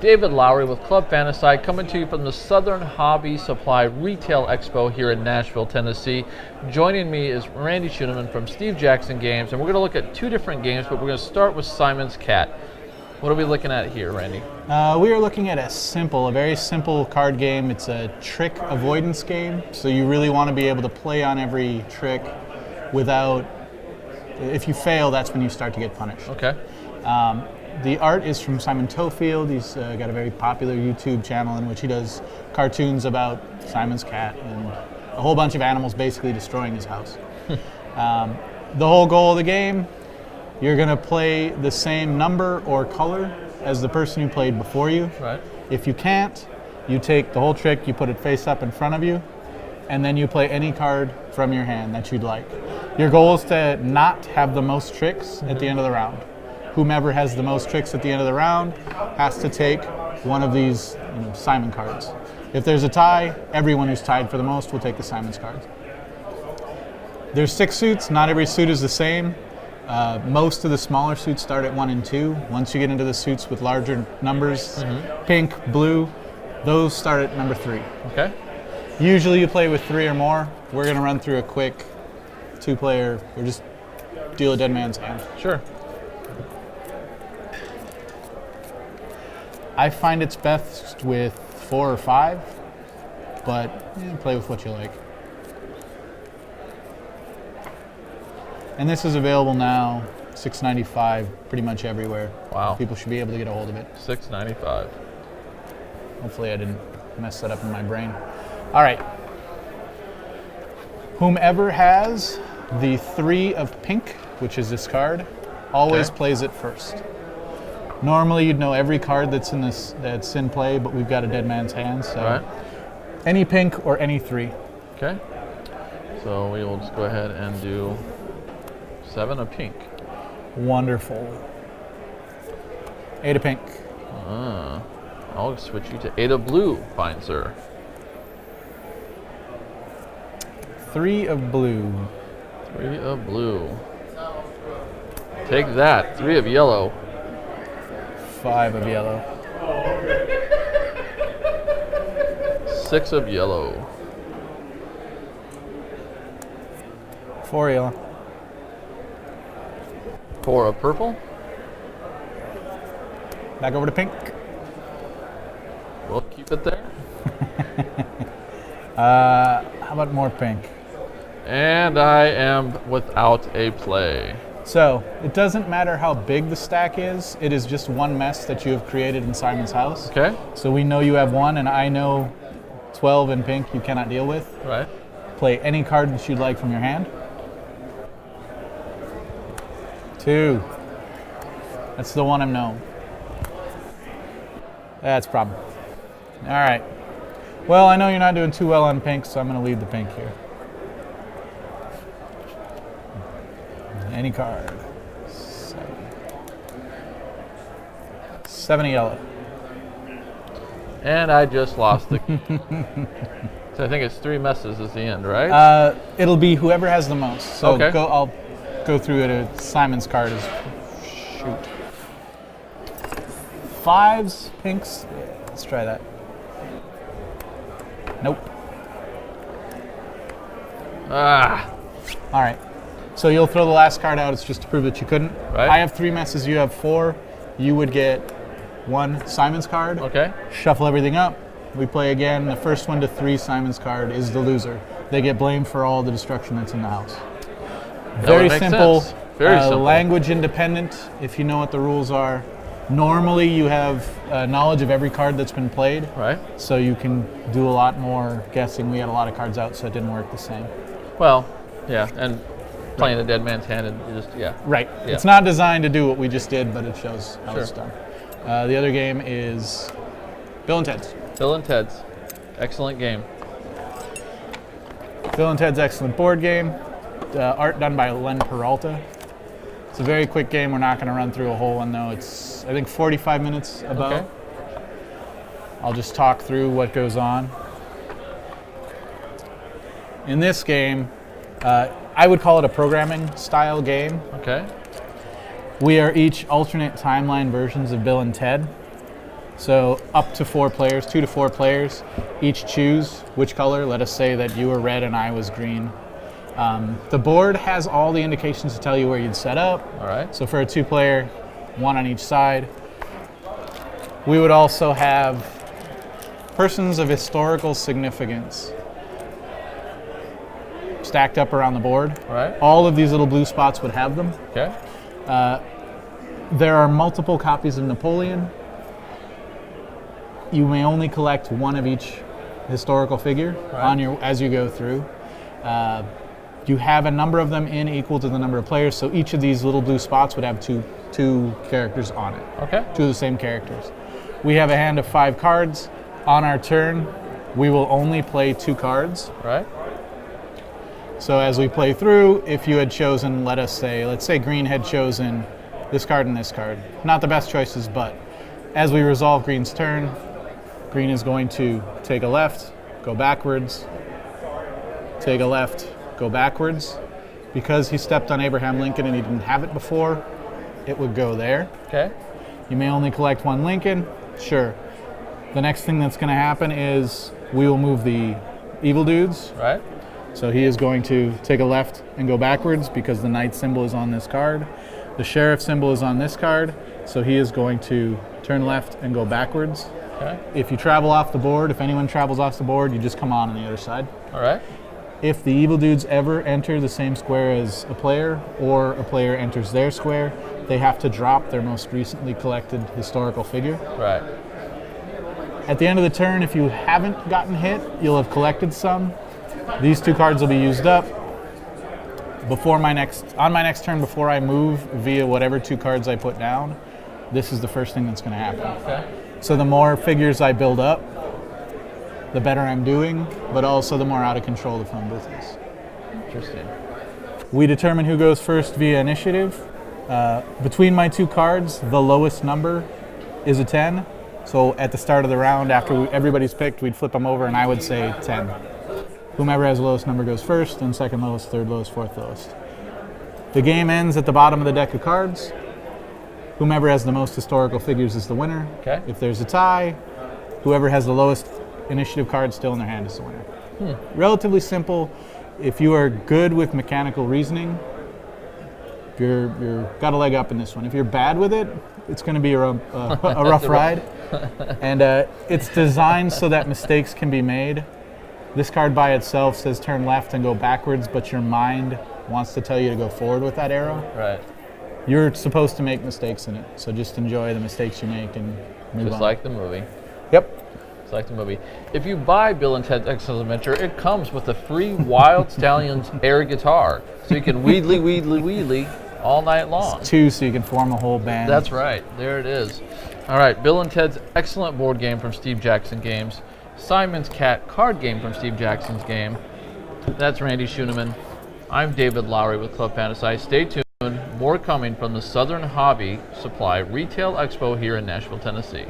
David Lowry with Club Fantasci, coming to you from the Southern Hobby Supply Retail Expo here in Nashville, Tennessee. Joining me is Randy Schuenemann from Steve Jackson Games, and we're going to look at two different games, but we're going to start with Simon's Cat. What are we looking at here, Randy? We are looking at a very simple card game. It's a trick avoidance game, so you really want to be able to play on every trick without, if you fail, that's when you start to get punished. Okay. The art is from Simon Toefield. He's got a very popular YouTube channel in which he does cartoons about Simon's cat and a whole bunch of animals basically destroying his house. The whole goal of the game, you're going to play the same number or color as the person who played before you. Right. If you can't, you take the whole trick, you put it face up in front of you, and then you play any card from your hand that you'd like. Your goal is to not have the most tricks at the end of the round. Whomever has the most tricks at the end of the round has to take one of these Simon cards. If there's a tie, everyone who's tied for the most will take the Simon's cards. There's 6 suits. Not every suit is the same. Most of the smaller suits start at 1 and 2. Once you get into the suits with larger numbers, pink, blue, those start at number 3. Okay. Usually you play with 3 or more. We're going to run through a quick 2-player, or just deal a dead man's hand. Sure. I find it's best with 4 or 5, but play with what you like. And this is available now, $6.95, pretty much everywhere. Wow. People should be able to get a hold of it. $6.95. Hopefully I didn't mess that up in my brain. All right. Whomever has the 3 of pink, which is this card, always plays it first. Normally you'd know every card that's in play, but we've got a dead man's hand, so any pink or any 3. Okay. So we will just go ahead and do 7 of pink. Wonderful. 8 of pink. I'll switch you to 8 of blue, fine sir. 3 of blue. 3 of blue. Take that. 3 of yellow. 5 of yellow. 6 of yellow. 4 yellow. 4 of purple. Back over to pink. We'll keep it there. How about more pink? And I am without a play. So, it doesn't matter how big the stack is, it is just one mess that you have created in Simon's house. Okay. So we know you have 1, and I know 12 in pink you cannot deal with. Right. Play any card that you'd like from your hand. 2. That's the one I'm known. That's a problem. All right. Well, I know you're not doing too well on pink, so I'm going to leave the pink here. Any card. 7 of yellow. And I just lost the. So I think it's 3 messes is the end, right? It'll be whoever has the most. So okay. I'll go through it at Simon's card is shoot. 5s, pinks. Yeah, let's try that. Nope. All right. So you'll throw the last card out. It's just to prove that you couldn't. Right. I have 3 messes. You have 4. You would get 1 Simon's card. Okay. Shuffle everything up. We play again. The first 1 to 3 Simon's card is the loser. They get blamed for all the destruction that's in the house. Very simple. Very simple. Language independent, if you know what the rules are. Normally you have knowledge of every card that's been played. Right. So you can do a lot more guessing. We had a lot of cards out, so it didn't work the same. Well, yeah, and playing the dead man's hand and just, Right. Yeah. It's not designed to do what we just did, but it shows how Sure. it's done. The other game is Bill and Ted's. Bill and Ted's. Excellent game. Bill and Ted's excellent board game. Art done by Len Peralta. It's a very quick game. We're not going to run through a whole one, though. It's, I think, 45 minutes about. Okay. I'll just talk through what goes on. In this game, I would call it a programming style game. Okay. We are each alternate timeline versions of Bill and Ted. So up to 4 players, 2 to 4 players, each choose which color. Let us say that you were red and I was green. The board has all the indications to tell you where you'd set up. All right. So for a 2-player, 1 on each side. We would also have persons of historical significance stacked up around the board. All right. All of these little blue spots would have them. Okay. There are multiple copies of Napoleon. You may only collect one of each historical figure on your as you go through. You have a number of them in equal to the number of players, so each of these little blue spots would have two characters on it. Okay. 2 of the same characters. We have a hand of 5 cards. On our turn, we will only play 2 cards. Right. So as we play through, if you had chosen, let's say green had chosen this card and this card. Not the best choices, but as we resolve green's turn, green is going to take a left, go backwards, take a left, go backwards. Because he stepped on Abraham Lincoln and he didn't have it before, it would go there. Okay. You may only collect 1 Lincoln, sure. The next thing that's going to happen is we will move the evil dudes. Right. So he is going to take a left and go backwards because the knight symbol is on this card. The sheriff symbol is on this card, so he is going to turn left and go backwards. Okay. If you travel off the board, if anyone travels off the board, you just come on the other side. All right. If the evil dudes ever enter the same square as a player, or a player enters their square, they have to drop their most recently collected historical figure. Right. At the end of the turn, if you haven't gotten hit, you'll have collected some. These 2 cards will be used up. On my next turn, before I move via whatever 2 cards I put down, this is the first thing that's going to happen. Okay. So the more figures I build up, the better I'm doing, but also the more out of control the fun booth is. Interesting. We determine who goes first via initiative. Between my 2 cards, the lowest number is a 10. So at the start of the round, after everybody's picked, we'd flip them over and I would say 10. Whomever has the lowest number goes first, then second lowest, third lowest, fourth lowest. The game ends at the bottom of the deck of cards. Whomever has the most historical figures is the winner. Okay. If there's a tie, whoever has the lowest initiative card still in their hand is the winner. Relatively simple. If you are good with mechanical reasoning, you're got a leg up in this one. If you're bad with it, it's going to be a rough ride. And it's designed so that mistakes can be made. This card by itself says turn left and go backwards, but your mind wants to tell you to go forward with that arrow. Right. You're supposed to make mistakes in it, so just enjoy the mistakes you make and move on. Just like the movie. Yep. Just like the movie. If you buy Bill and Ted's Excellent Adventure, it comes with a free Wild Stallions air guitar, so you can wheedly all night long. It's 2, so you can form a whole band. That's right. There it is. All right. Bill and Ted's Excellent Board Game from Steve Jackson Games. Simon's Cat card game from Steve Jackson's Game. That's Randy Schuenemann. I'm David Lowry with Club Fantasci. Stay tuned. More coming from the Southern Hobby Supply Retail Expo here in Nashville, Tennessee.